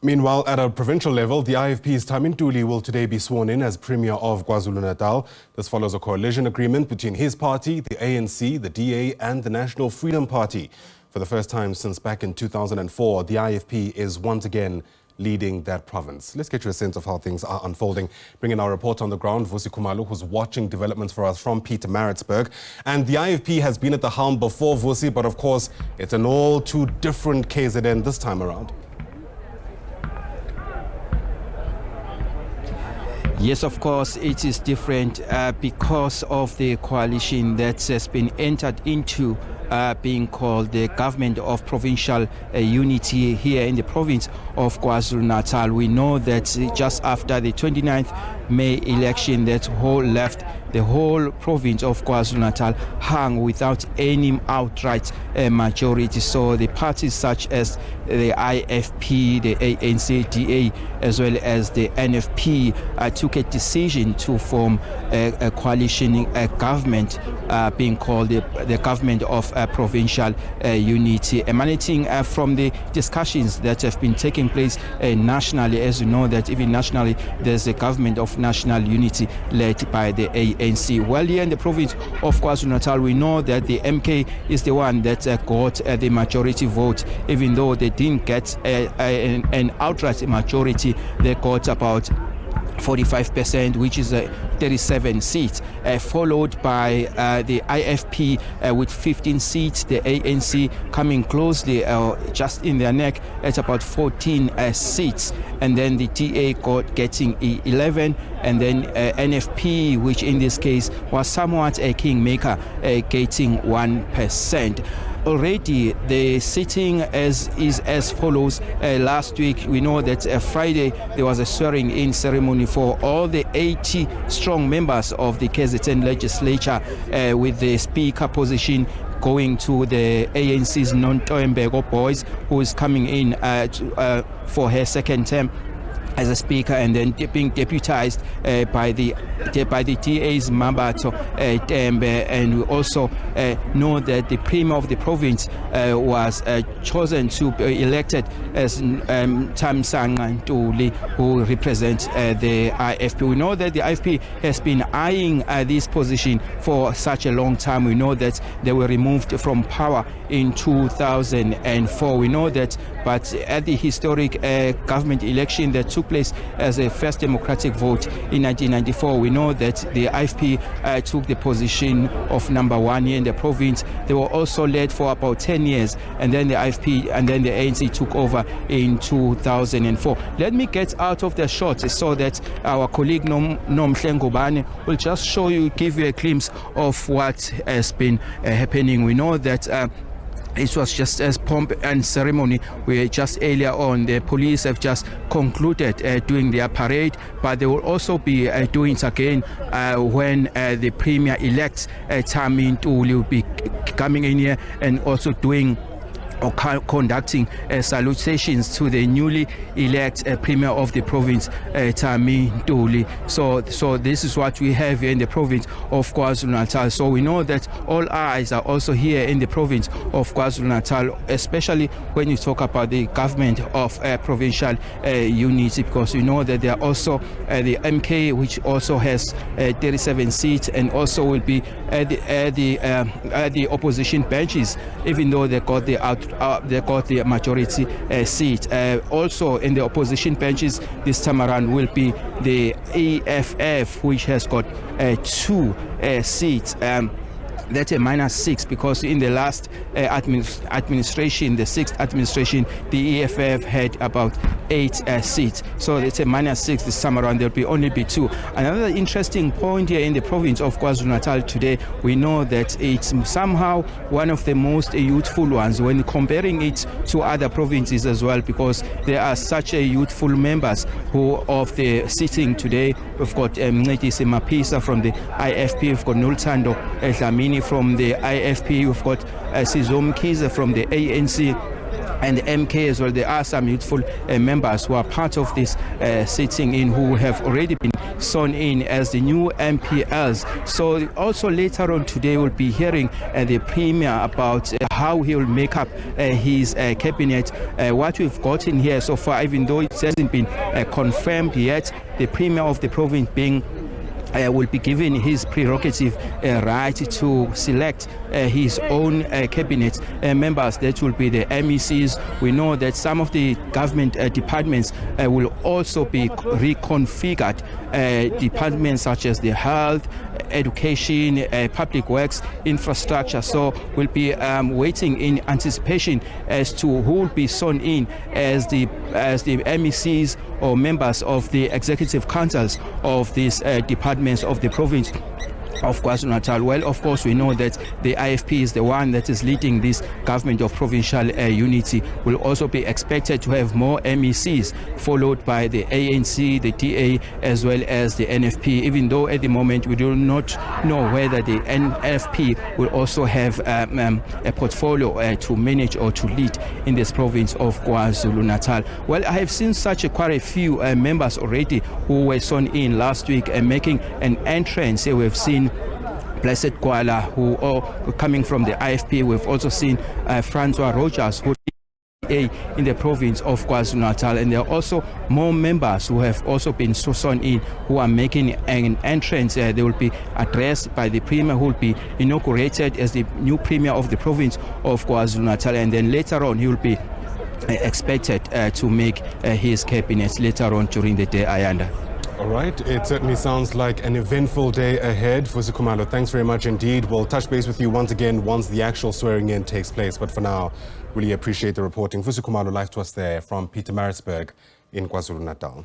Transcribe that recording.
Meanwhile, at a provincial level, the IFP's Thami Ntuli will today be sworn in as Premier of KwaZulu-Natal. This follows a coalition agreement between his party, the ANC, the DA and the National Freedom Party. For the first time since back in 2004, the IFP is once again leading that province. Let's get you a sense of how things are unfolding. Bringing our reporter on the ground, Vusi Khumalo, who's watching developments for us from Pietermaritzburg. And the IFP has been at the helm before, Vusi, but of course, it's an all too different KZN this time around. Yes, of course, it is different because of the coalition that has been entered into being called the Government of Provincial Unity here in the province of KwaZulu-Natal. We know that just after the 29th May election, that the whole province of KwaZulu-Natal hung without any outright majority. So the parties such as the IFP, the ANC, DA, as well as the NFP took a decision to form a coalition government being called the Government of Provincial Unity, emanating from the discussions that have been taking place nationally. As you know, that even nationally there's a Government of National Unity led by the ANC. Well, here in the province of KwaZulu-Natal, we know that the MK is the one that got the majority vote, even though they didn't get an outright majority. They got about 45%, which is 37 seats, followed by the IFP with 15 seats, the ANC coming closely just in their neck at about 14 seats, and then the DA getting 11, and then NFP, which in this case was somewhat a kingmaker, getting 1%. Already the sitting is as follows. Last week we know that Friday there was a swearing-in ceremony for all the 80 strong members of the KZN legislature, with the speaker position going to the ANC's Nontoembeko Boys, who is coming in for her second term as a speaker, and then being deputized by the DA's Mabato Tembe. And we also know that the Premier of the province was chosen to be elected as Thami Ntuli, who represents the IFP. We know that the IFP has been eyeing this position for such a long time. We know that they were removed from power in 2004. We know that, but at the historic government election that took place as a first democratic vote in 1994, we know that the IFP took the position of number 1 here in the province. They were also led for about 10 years, and then the IFP and then the ANC took over in 2004. Let me get out of the shot so that our colleague Nomhle Ngubane will just give you a glimpse of what has been happening. We know that it was just as pomp and ceremony. We just earlier on, the police have just concluded doing their parade, but they will also be doing it again when the Premier-elect Thami Ntuli will be coming in here and also doing or conducting salutations to the newly elected Premier of the province, Thami Ntuli. So this is what we have here in the province of KwaZulu-Natal. So we know that all eyes are also here in the province of KwaZulu-Natal, especially when you talk about the Government of Provincial Unity, because we know that there are also the MK, which also has 37 seats, and also will be at the opposition benches, even though they got the majority seat. Also in the opposition benches this time around will be the EFF, which has got 2 seats. That's a -6, because in the last administration, the 6th administration, the EFF had about 8 seats. So it's a -6 this time around. There will only be 2. Another interesting point here in the province of KwaZulu-Natal today, we know that it's somehow one of the most youthful ones when comparing it to other provinces as well, because there are such a youthful members who of the sitting today. We've got Mncedisi Mapisa from the IFP, we've got Nolthando Dlamini from the IFP, we've got Sizom Kiza from the ANC, and the MK as well. There are some youthful members who are part of this sitting in, who have already been sworn in as the new MPLs. So also later on today we'll be hearing the Premier about how he will make up his cabinet. What we've gotten here so far, even though it hasn't been confirmed yet, the Premier of the province being will be given his prerogative right to select his own cabinet members. That will be the MECs. We know that some of the government departments will also be reconfigured. Departments such as the health, education, public works, infrastructure. So we'll be waiting in anticipation as to who will be sworn in as the MECs or members of the executive councils of these departments of the province of KwaZulu-Natal. Well, of course, we know that the IFP is the one that is leading this government of provincial unity. Will also be expected to have more MECs, followed by the ANC, the DA, as well as the NFP, even though at the moment we do not know whether the NFP will also have a portfolio to manage or to lead in this province of KwaZulu-Natal. Well, I have seen quite a few members already who were sworn in last week and making an entrance. Here we've seen Blessed Kwala, who are coming from the IFP. We've also seen Francois Rogers, who in the province of KwaZulu-Natal, and there are also more members who have also been sworn in who are making an entrance. They will be addressed by the Premier, who will be inaugurated as the new Premier of the province of KwaZulu-Natal, and then later on he will be expected to make his cabinet later on during the day. Ayanda. All right, it certainly sounds like an eventful day ahead. Vusi Khumalo, thanks very much indeed. We'll touch base with you once again once the actual swearing in takes place. But for now, really appreciate the reporting. Vusi Khumalo, live to us there from Pietermaritzburg in KwaZulu-Natal.